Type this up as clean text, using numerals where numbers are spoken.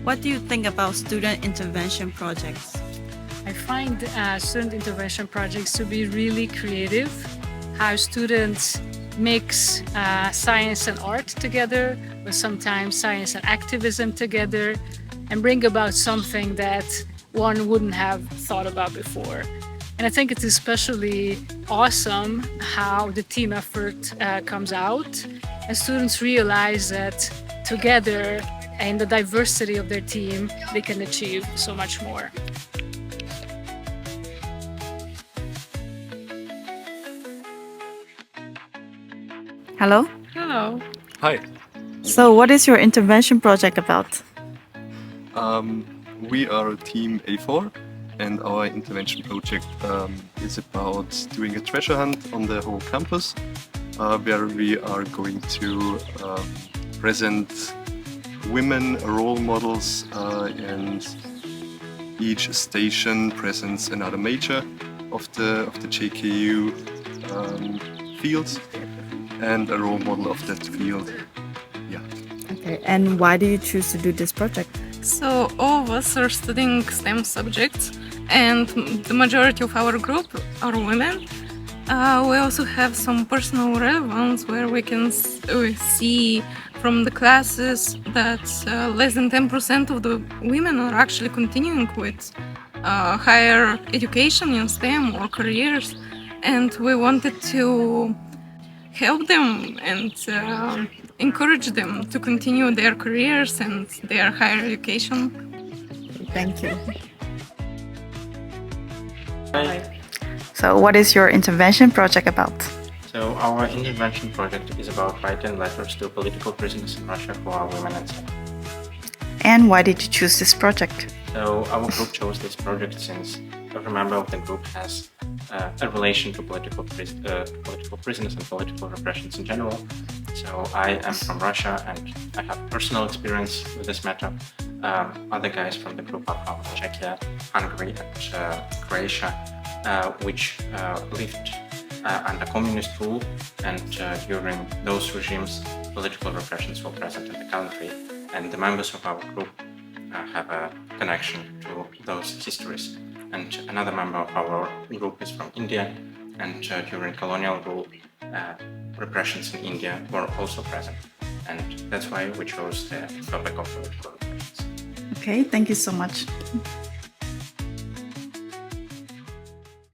What do you think about student intervention projects? I find student intervention projects to be really creative. How students mix science and art together, or sometimes science and activism together, and bring about something that one wouldn't have thought about before. And I think it's especially awesome how the team effort comes out, and students realize that together and the diversity of their team, they can achieve so much more. Hello? Hello. Hi. So, what is your intervention project about? We are Team A4 and our intervention project is about doing a treasure hunt on the whole campus where we are going to present women role models and each station presents another major of the JKU fields and a role model of that field. Yeah. Okay, and why do you choose to do this project? So all of us are studying STEM subjects and the majority of our group are women. We also have some personal relevance where we can see from the classes that less than 10% of the women are actually continuing with higher education in STEM or careers, and we wanted to help them and encourage them to continue their careers and their higher education. Thank you. Hi. So, what is your intervention project about? So our intervention project is about writing letters to political prisoners in Russia who are women and children. And why did you choose this project? So our group chose this project since every member of the group has a relation to political prisoners and political repressions in general. So I am from Russia and I have personal experience with this matter. Other guys from the group are from Czechia, Hungary and Croatia, which lived under communist rule, and during those regimes political repressions were present in the country, and the members of our group have a connection to those histories. And another member of our group is from India, and during colonial rule repressions in India were also present, and that's why we chose the topic of political repressions. Okay, thank you so much.